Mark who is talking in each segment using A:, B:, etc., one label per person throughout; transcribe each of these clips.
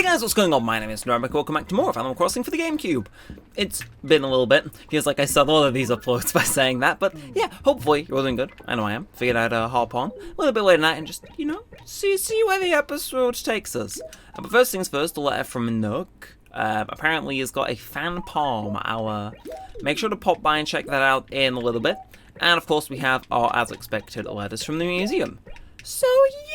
A: Hey guys, what's going on? My name is Neremik. Welcome back to more of Animal Crossing for the Gamecube. It's been a little bit. Feels like I started all of these uploads by saying that, but yeah, hopefully you're all doing good. I know I am. Figured I'd hop on a little bit later tonight and just, you know, see where the episode takes us. But first things first, a letter from Nook. Apparently he's got a fan palm. I'll make sure to pop by and check that out in a little bit. And of course we have our, as expected, letters from the museum. So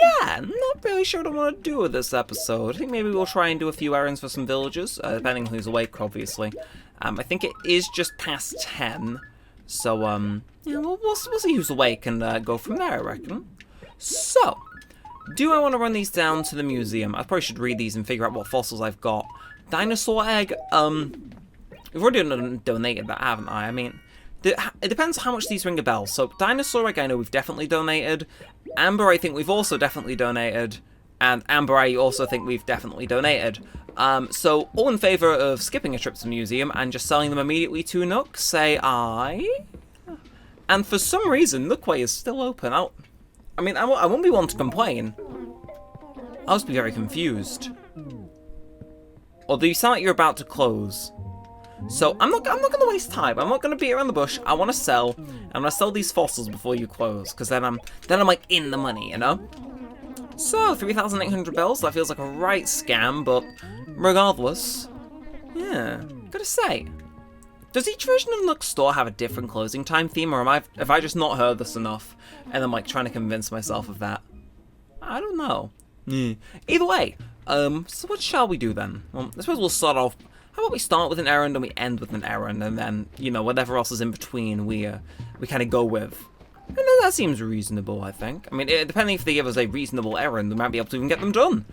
A: yeah, not really sure what I want to do with this episode. I think maybe we'll try and do a few errands for some villagers, depending on who's awake, obviously. I think it is just past 10, so yeah, we'll see who's awake and go from there, I reckon. So, do I want to run these down to the museum? I probably should read these and figure out what fossils I've got. Dinosaur egg, we've already donated that, haven't I? I mean, it depends how much these ring a bell. So, dinosaur egg I know we've definitely donated. Amber I think we've also definitely donated. And Amber I also think we've definitely donated. So, all in favour of skipping a trip to the museum and just selling them immediately to Nook, say aye. And for some reason, Nookway is still open. I mean, I won't be one to complain. I'll just be very confused. Although you sound like you're about to close. So, I'm not going to waste time. I'm not going to beat around the bush. I want to sell. I'm going to sell these fossils before you close. Because then I'm like in the money, you know? So, 3,800 bells. That feels like a right scam. But regardless. Yeah. Gotta say. Does each version of Nook's store have a different closing time theme? Or have I just not heard this enough? And I'm like trying to convince myself of that. I don't know. Either way. So what shall we do then? Well, I suppose we'll start off. How about we start with an errand and we end with an errand, and then, you know, whatever else is in between, we kind of go with. And that seems reasonable, I think. I mean, depending if they give us a reasonable errand, we might be able to even get them done.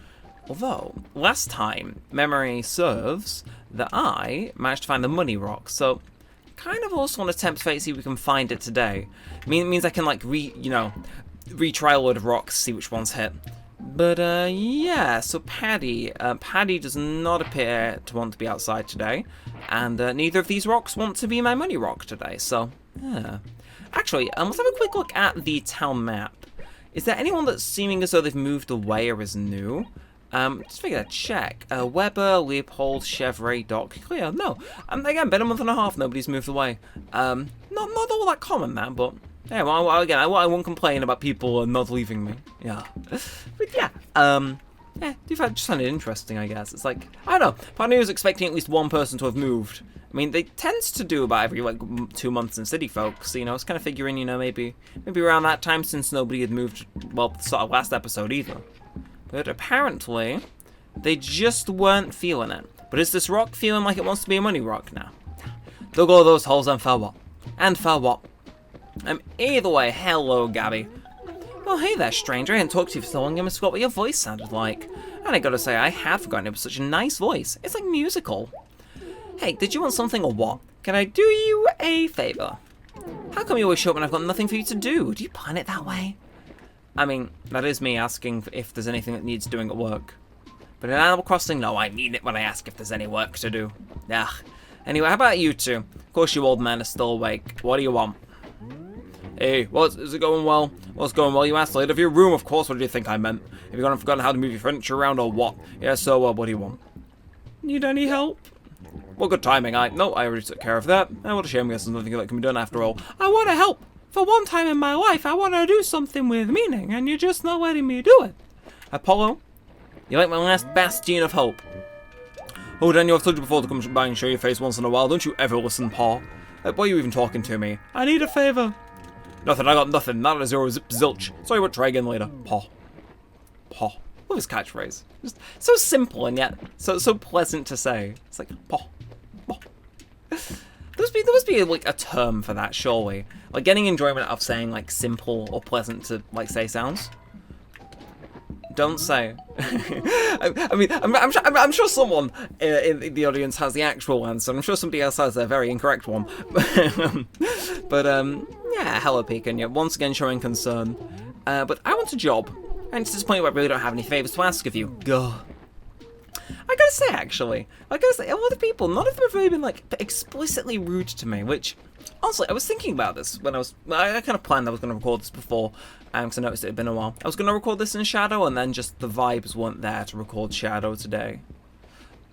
A: Although, last time, memory serves, that I managed to find the money rock, so kind of also want to tempt fate, see if we can find it today. It means I can, like, retry a load of rocks, see which ones hit. But, yeah, so Paddy does not appear to want to be outside today, and neither of these rocks want to be my money rock today, so, yeah. Actually, let's have a quick look at the town map. Is there anyone that's seeming as though they've moved away or is new? Just figure out, check. Weber, Leopold, Chevrolet, Doc, Clear. No, again, been a month and a half, nobody's moved away. Not all that common, that, but... Yeah, well, again, I won't complain about people not leaving me. Yeah. But yeah, yeah, just find it interesting, I guess. It's like, I don't know, part of me was expecting at least one person to have moved. I mean, they tend to do about every, like, 2 months in City Folk, so, you know, I was kind of figuring, you know, maybe around that time since nobody had moved, well, sort of last episode either. But apparently, they just weren't feeling it. But is this rock feeling like it wants to be a money rock now? They'll go those holes and for what? And for what? Either way, hello, Gabby. Well, hey there, stranger. I hadn't talked to you for so long, I must forgot what your voice sounded like. And I gotta say, I had forgotten it was such a nice voice. It's like musical. Hey, did you want something or what? Can I do you a favour? How come you always show up when I've got nothing for you to do? Do you plan it that way? I mean, that is me asking if there's anything that needs doing at work. But in Animal Crossing, no, I mean it when I ask if there's any work to do. Ugh. Anyway, how about you two? Of course you old men are still awake. What do you want? Hey, is it going well? What's going well, you asked? Later of your room, of course, what do you think I meant? Have you forgotten how to move your furniture around or what? Yeah, so, what do you want? Need any help? Well, good timing, no, I already took care of that. What a shame, I guess there's nothing that can be done after all. I want to help! For one time in my life, I want to do something with meaning, and you're just not letting me do it. Apollo, you're like my last bastion of hope. Oh, Daniel, I've told you before to come by and show your face once in a while. Don't you ever listen, Paul. Why are you even talking to me? I need a favour. Nothing, I got nothing. Not a zero, zip, zilch. Sorry, but try again later. Paw. Paw. Love his catchphrase. Just so simple and yet so pleasant to say. It's like, paw. Paw. There must be like a term for that, surely. Like getting enjoyment out of saying like simple or pleasant to like say sounds. Don't say. I mean, I'm sure someone in the audience has the actual answer. I'm sure somebody else has a very incorrect one. But yeah, hello, Pekin. Yeah, once again showing concern. But I want a job, and it's this point where I really don't have any favors to ask of you. Gah. I gotta say, actually, a lot of people, none of them have really been like explicitly rude to me. Which, honestly, I was thinking about this when I kind of planned I was going to record this before. Because I noticed it had been a while. I was going to record this in Shadow, and then just the vibes weren't there to record Shadow today.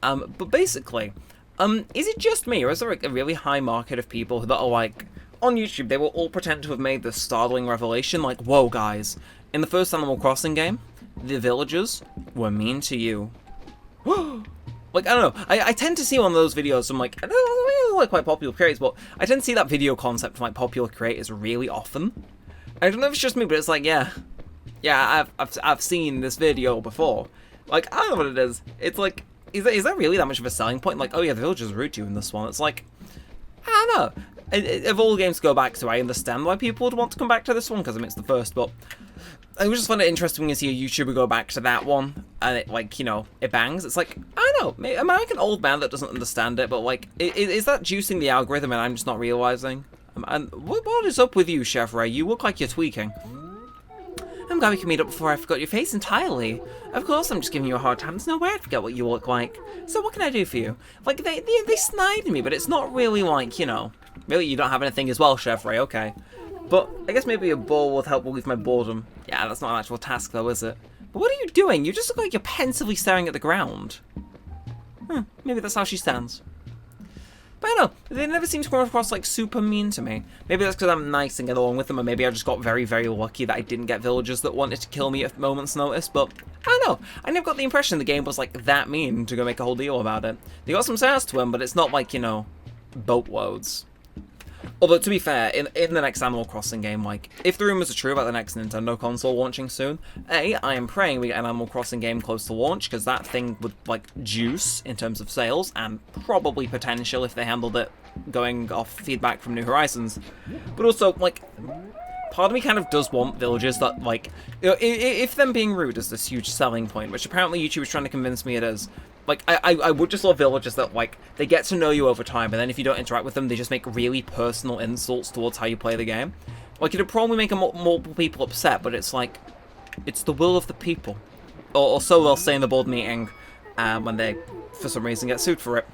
A: But basically, is it just me, or is there like a really high market of people that are like, on YouTube, they will all pretend to have made this startling revelation, like, whoa, guys, in the first Animal Crossing game, the villagers were mean to you. Like, I don't know, I tend to see one of those videos from, like, I don't know, like, quite popular creators, but I tend to see that video concept from, like, popular creators really often. I don't know if it's just me, but it's like, yeah, I've seen this video before. Like, I don't know what it is. It's like, is that really that much of a selling point? Like, oh yeah, the villagers are rude to you in this one. It's like, I don't know. If all games go back to, I understand why people would want to come back to this one, because I mean, it's the first, but I just find it interesting when you see a YouTuber go back to that one, and it, like, you know, it bangs. It's like, I don't know, am I like an old man that doesn't understand it, but, like, is that juicing the algorithm and I'm just not realizing? And what is up with you, Chef Ray? You look like you're tweaking. I'm glad we can meet up before I forgot your face entirely. Of course, I'm just giving you a hard time. There's no way I'd forget what you look like. So what can I do for you? Like, they snide me, but it's not really like, you know, really, you don't have anything as well, Chef Ray, okay. But I guess maybe a bowl would help relieve my boredom. Yeah, that's not an actual task though, is it? But what are you doing? You just look like you're pensively staring at the ground. Maybe that's how she stands. But I don't know, they never seem to come across like super mean to me. Maybe that's because I'm nice and get along with them, or maybe I just got very, very lucky that I didn't get villagers that wanted to kill me at a moment's notice, but I don't know. I never got the impression the game was like that mean to go make a whole deal about it. They got some sass to them, but it's not like, you know, boatloads. Although, to be fair, in the next Animal Crossing game, like, if the rumors are true about the next Nintendo console launching soon, I am praying we get an Animal Crossing game close to launch, because that thing would, like, juice in terms of sales, and probably potential if they handled it going off feedback from New Horizons. But also, like, part of me kind of does want villagers that, like, you know, if them being rude is this huge selling point, which apparently YouTube is trying to convince me it is, like, I would just love villagers that, like, they get to know you over time, and then if you don't interact with them, they just make really personal insults towards how you play the game. Like, it'd probably make multiple people upset, but it's like, it's the will of the people. Or so they'll say in the board meeting, when they, for some reason, get sued for it.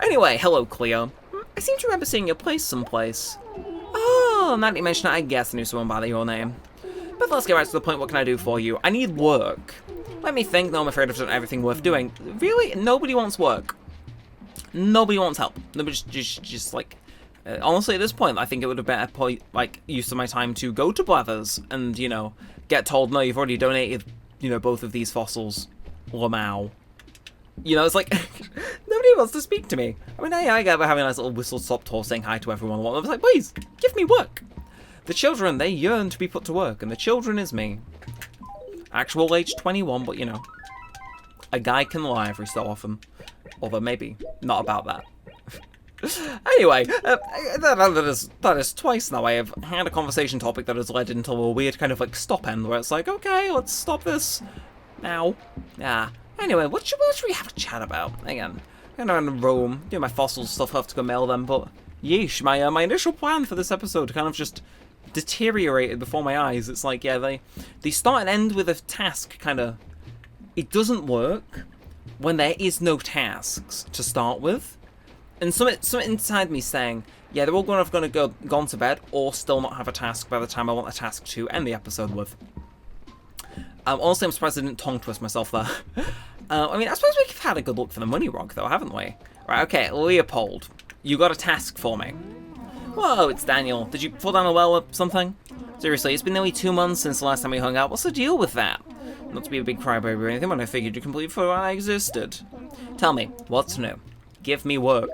A: Anyway, hello, Cleo. I seem to remember seeing your place someplace. Oh, now that you mention it, I guess I knew someone by your name. But let's get right to the point, what can I do for you? I need work. Let me think. No, I'm afraid I've done everything worth doing. Really? Nobody wants work. Nobody wants help. Nobody just like... honestly, at this point, I think it would have been a like, use of my time to go to Blathers and, you know, get told, no, you've already donated, you know, both of these fossils. Lamau. You know, it's like, nobody wants to speak to me. I mean, I get having a nice little whistle-stop tour saying hi to everyone. I was like, please, give me work. The children, they yearn to be put to work, and the children is me. Actual age 21, but you know, a guy can lie every so often. Although maybe not about that. Anyway, that is twice now I have had a conversation topic that has led into a weird kind of like stop end where it's like, okay, let's stop this now. Yeah. Anyway, what should we have a chat about? Again, I'm going to roam, do my fossils stuff, have to go mail them, but yeesh, my initial plan for this episode kind of just deteriorated before my eyes. It's like, yeah, they start and end with a task, kind of. It doesn't work when there is no tasks to start with, and something inside me saying, yeah, they're all going to have gone to bed or still not have a task by the time I want a task to end the episode with. Honestly, I'm surprised I didn't tongue twist myself there. I mean, I suppose we've had a good look for the money rock, though, haven't we? Right, okay, Leopold, you got a task for me. Whoa, it's Daniel. Did you fall down a well or something? Seriously, it's been nearly 2 months since the last time we hung out. What's the deal with that? Not to be a big crybaby or anything, but I figured you completely forgot I existed. Tell me, what's new? Give me work.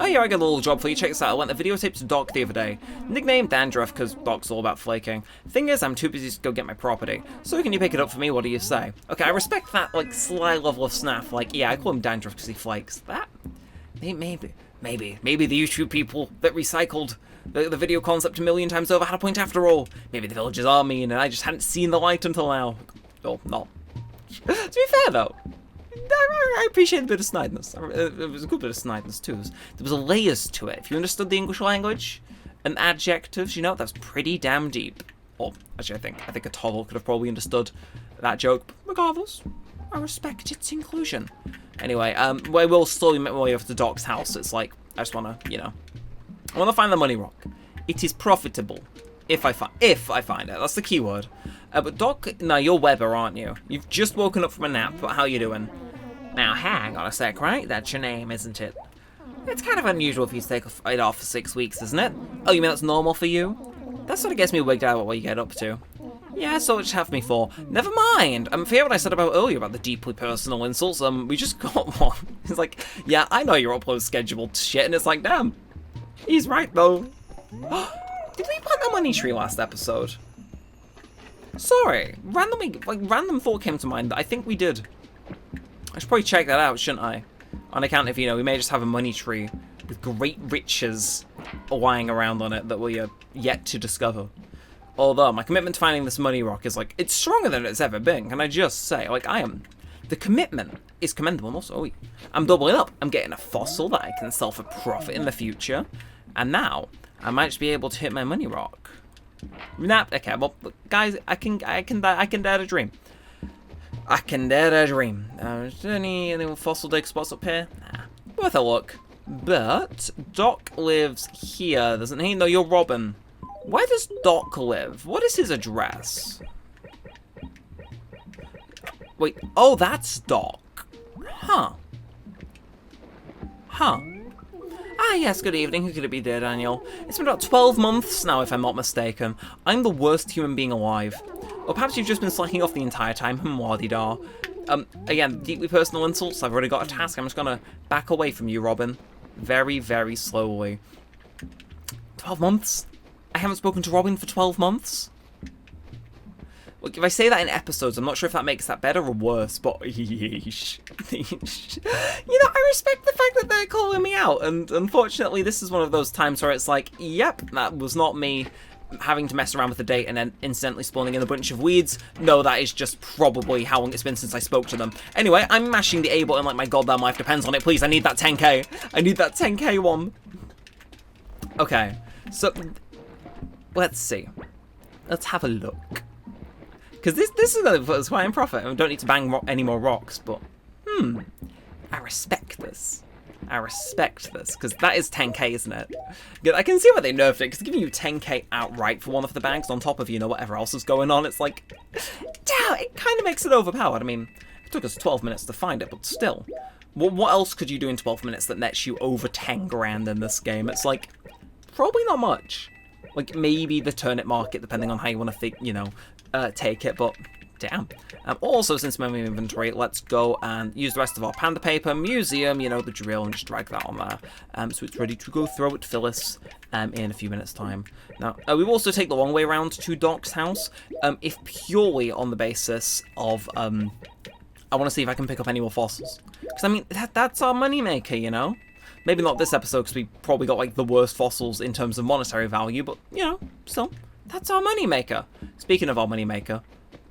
A: Oh yeah, I got a little job for you. Check this out. I went the videotape to Doc the other day. Nickname Dandruff, because Doc's all about flaking. Thing is, I'm too busy to go get my property. So can you pick it up for me? What do you say? Okay, I respect that, like, sly level of snaff. Like, yeah, I call him Dandruff because he flakes. That? Maybe the YouTube people that recycled the video concept a million times over had a point after all. Maybe the villagers are mean and I just hadn't seen the light until now. Oh, not. To be fair, though, I appreciate a bit of snideness. It was a good bit of snideness, too. There was layers to it. If you understood the English language and adjectives, you know, that's pretty damn deep. Or, actually, I think a toddler could have probably understood that joke. But regardless, I respect its inclusion. Anyway, we will slowly make my way over to Doc's house. It's like, I just want to, you know, I want to find the money rock. It is profitable. If I find it. That's the key word. But Doc, no, you're Weber, aren't you? You've just woken up from a nap, but how you doing? Now, hang on a sec, right? That's your name, isn't it? It's kind of unusual for you to take it off for 6 weeks, isn't it? Oh, you mean that's normal for you? That sort of gets me wigged out about what you get up to. Yeah, so what you have me for? Never mind. Forget what I said about earlier about the deeply personal insults. We just got one. It's like, yeah, I know your upload scheduled shit, and it's like, damn. He's right, though. Did we plant a money tree last episode? Sorry. Random thought came to mind that I think we did. I should probably check that out, shouldn't I? On account of, we may just have a money tree with great riches lying around on it that we are yet to discover. Although, my commitment to finding this money rock is, it's stronger than it's ever been. Can I just say, the commitment is commendable. Also, I'm doubling up. I'm getting a fossil that I can sell for profit in the future. And now, I might just be able to hit my money rock. Nah, okay, well, guys, I can dare to dream. I can dare to dream. Is there any fossil dig spots up here? Nah, worth a look. But Doc lives here, doesn't he? No, you're Robin. Where does Doc live? What is his address? Wait, oh, that's Doc. Huh. Ah, yes, good evening. Who could it be, dear Daniel? It's been about 12 months now, if I'm not mistaken. I'm the worst human being alive. Or perhaps you've just been slacking off the entire time. Wah-de-da. Again, deeply personal insults. I've already got a task. I'm just gonna back away from you, Robin. Very, very slowly. 12 months? I haven't spoken to Robin for 12 months? Look, if I say that in episodes, I'm not sure if that makes that better or worse, but yeesh. I respect the fact that they're calling me out, and unfortunately this is one of those times where it's like, yep, that was not me having to mess around with the date and then incidentally spawning in a bunch of weeds. No, that is just probably how long it's been since I spoke to them. Anyway, I'm mashing the A button like my goddamn life depends on it. Please, I need that 10k. I need that 10k one. Okay, so let's see. Let's have a look. Because this is going to put us quite in profit. We don't need to bang any more rocks, but I respect this. I respect this, because that is 10k, isn't it? Good, I can see why they nerfed it, because giving you 10k outright for one of the bags on top of, whatever else is going on, it's like, damn, it kind of makes it overpowered. I mean, it took us 12 minutes to find it, but still. What else could you do in 12 minutes that nets you over 10 grand in this game? It's like, probably not much. Like, maybe the turnip market, depending on how you want to take it, but damn. Also, since memory inventory, let's go and use the rest of our panda paper museum, the drill, and just drag that on there. So it's ready to go throw at Phyllis in a few minutes' time. Now, we will also take the long way around to Doc's house, if purely on the basis of, I want to see if I can pick up any more fossils. Because, I mean, that's our moneymaker, Maybe not this episode, because we probably got, the worst fossils in terms of monetary value, but, still, that's our moneymaker. Speaking of our moneymaker,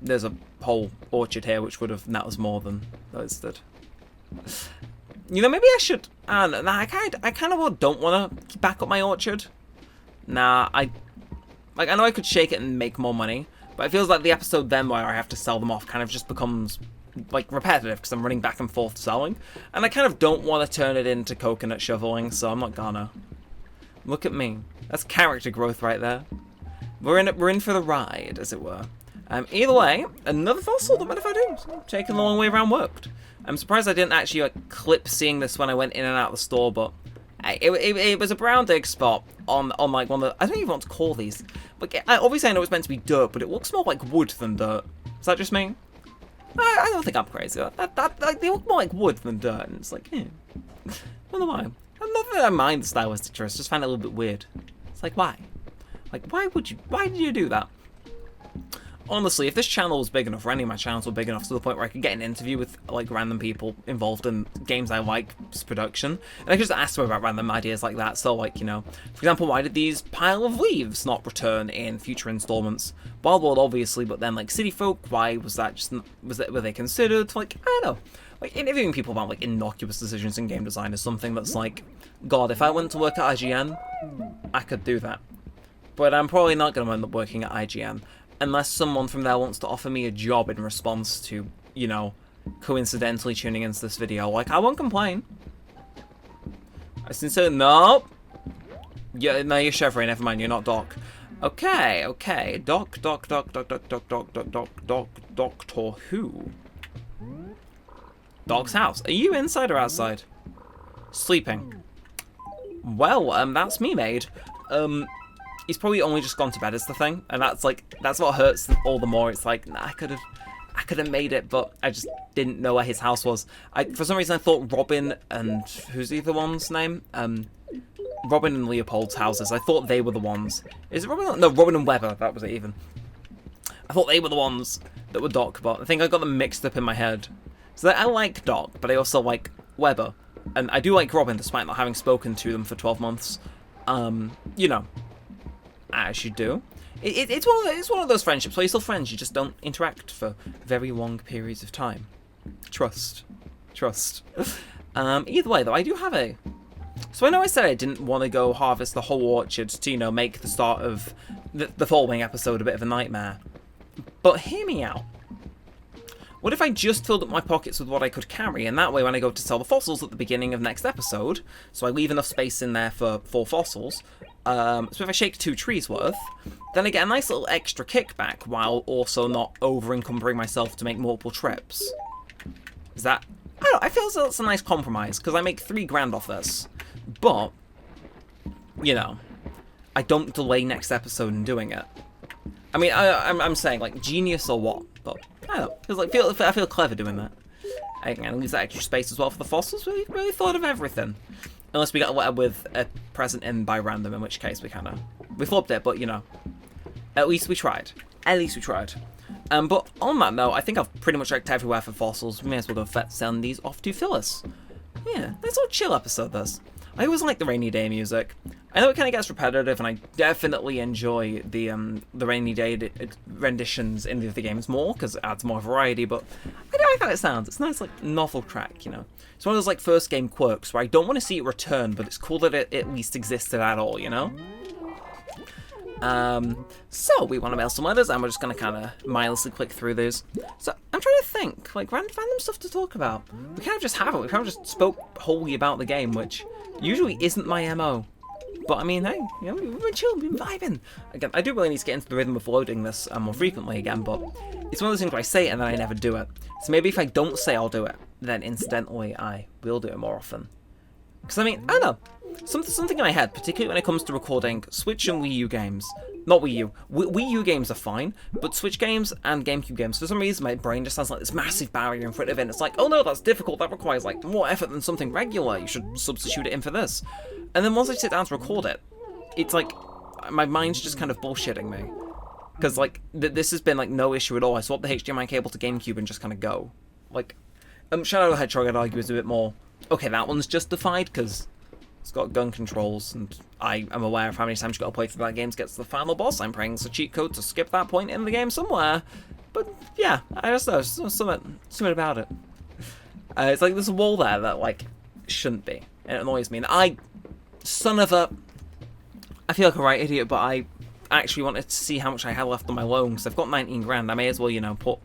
A: there's a whole orchard here which would have net us more than those did. Maybe I should. I kind of don't want to back up my orchard. Nah, I know I could shake it and make more money, but it feels like the episode then where I have to sell them off kind of just becomes repetitive because I'm running back and forth selling, and I kind of don't want to turn it into coconut shoveling, so I'm not gonna. Look at me. That's character growth right there. We're in for the ride, as it were. Either way, another fossil, don't matter if I do. Taking the long way around worked. I'm surprised I didn't actually clip seeing this when I went in and out of the store, but it was a brown dig spot on one of the, I don't even want to call these. But obviously I know it's meant to be dirt, but it looks more like wood than dirt. Is that just me? I don't think I'm crazy. They look more like wood than dirt, and it's like, I don't know why. Not that I mind the stylistic choice, just find it a little bit weird. It's like, why? Why did you do that? Honestly, if this channel was big enough, or any of my channels were big enough to the point where I could get an interview with, random people involved in games I like, production, and I could just ask them about random ideas like that, so, for example, why did these pile of leaves not return in future installments? Wild World, obviously, but then, City Folk, why was that just, were they considered? I don't know. Interviewing people about, innocuous decisions in game design is something that's God, if I went to work at IGN, I could do that. But I'm probably not going to end up working at IGN. Unless someone from there wants to offer me a job in response to, coincidentally tuning into this video. I won't complain. I sincerely, no. Yeah, no, you're Chevrolet, never mind, you're not Doc. Okay. Doctor Who. Doc's house. Are you inside or outside? Sleeping. Well, that's me, mate. He's probably only just gone to bed is the thing, and that's what hurts all the more. It's like, nah, I could have made it, but I just didn't know where his house was. For some reason I thought Robin and who's the other one's name? Robin and Leopold's houses. I thought they were the ones. Is it Robin? No, Robin and Weber. That was it even. I thought they were the ones that were Doc, but I think I got them mixed up in my head. So I like Doc, but I also like Weber. And I do like Robin, despite not having spoken to them for 12 months. You know, as you do. It's one of those friendships where you're still friends, you just don't interact for very long periods of time. Trust. Either way, though, I do have a... So I know I said I didn't want to go harvest the whole orchard to, you know, make the start of the following episode a bit of a nightmare. But hear me out. What if I just filled up my pockets with what I could carry, and that way when I go to sell the fossils at the beginning of next episode, so I leave enough space in there for 4 fossils, so if I shake 2 trees worth, then I get a nice little extra kickback while also not over-encumbering myself to make multiple trips. Is that... I don't know, I feel as though it's a nice compromise, because I make 3 grand off this. But, you know, I don't delay next episode in doing it. I mean, I'm saying, like, genius or what, but I don't know. I feel clever doing that. I can use that extra space as well for the fossils. Really thought of everything. Unless we got a letter with a present in by random, in which case we flubbed it, but, you know, at least we tried. But on that note, I think I've pretty much checked everywhere for fossils. We may as well go send these off to Phyllis. Yeah, nice little chill episode, this. I always like the rainy day music. I know it kind of gets repetitive, and I definitely enjoy the rainy day renditions in the other games more, because it adds more variety, but I do like how it sounds. It's a nice, like, novel track, you know? It's one of those, like, first game quirks where I don't want to see it return, but it's cool that it at least existed at all, you know? So we want to mail some letters, and we're just going to kind of mindlessly click through these. So I'm trying to think, like, random stuff to talk about. We kind of just haven't. We kind of just spoke wholly about the game, which usually isn't my MO. But I mean, hey, you know, we've been chilling, we've been vibing. Again, I do really need to get into the rhythm of loading this more frequently again, but it's one of those things where I say it and then I never do it. So maybe if I don't say I'll do it, then incidentally I will do it more often. Because I mean, I don't know. Something in my head, particularly when it comes to recording Switch and Wii U games. Not Wii U. Wii U games are fine, but Switch games and Gamecube games, for some reason my brain just has like this massive barrier in front of it, and it's like, oh no, that's difficult, that requires like more effort than something regular, you should substitute it in for this. And then once I sit down to record it, it's like, my mind's just kind of bullshitting me. Because like, this has been like no issue at all. I swap the HDMI cable to Gamecube and just kind of go. Like, Shadow the Hedgehog I'd argue is a bit more, okay, that one's justified, because it's got gun controls, and I am aware of how many times you've got to play through that game to get to the final boss. I'm praying it's a cheat code to skip that point in the game somewhere. But yeah, I just know, something about it. It's like there's a wall there that like shouldn't be, and it annoys me. And I feel like a right idiot, but I actually wanted to see how much I had left on my loan, because I've got 19 grand. I may as well, you know, put,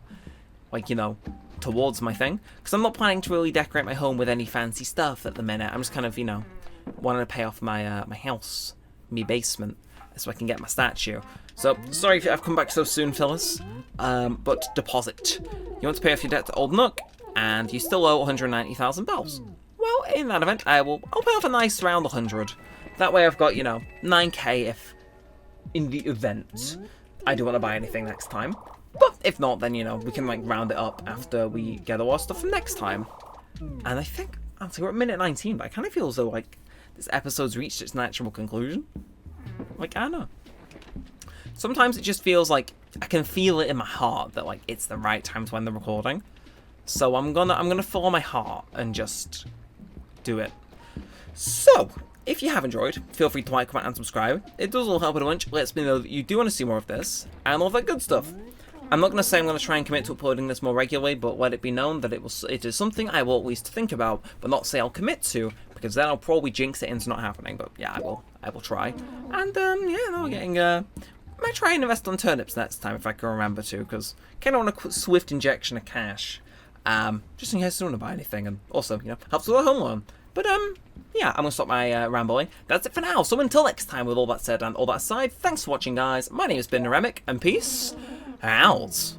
A: like, you know, towards my thing. Because I'm not planning to really decorate my home with any fancy stuff at the minute. I'm just kind of, you know, wanting to pay off my my house, my basement, so I can get my statue. So, sorry if I've come back so soon, Phyllis, but deposit. You want to pay off your debt to Old Nook, and you still owe 190,000 bells. Well, in that event, I'll pay off a nice round 100. That way I've got, you know, 9k if, in the event, I do want to buy anything next time. But if not, then, you know, we can, like, round it up after we get all our stuff from next time. And I think, we're at minute 19, but I kind of feel as though, like, this episode's reached its natural conclusion. Like, I don't know. Sometimes it just feels like, I can feel it in my heart that, like, it's the right time to end the recording. So I'm gonna follow my heart and just do it. So, if you have enjoyed, feel free to like, comment, and subscribe. It does all help a bunch. Lets me know that you do want to see more of this, and all that good stuff. I'm not going to say I'm going to try and commit to uploading this more regularly, but let it be known that it is something I will at least think about, but not say I'll commit to, because then I'll probably jinx it into not happening. But yeah, I will try. And yeah, no, getting might try and invest on turnips next time if I can remember to, because kind of want a swift injection of cash, just in case I don't want to buy anything, and also, you know, helps with a home loan. But yeah, I'm going to stop my rambling. That's it for now. So until next time, with all that said and all that aside, thanks for watching, guys. My name has been Neremik, and peace out.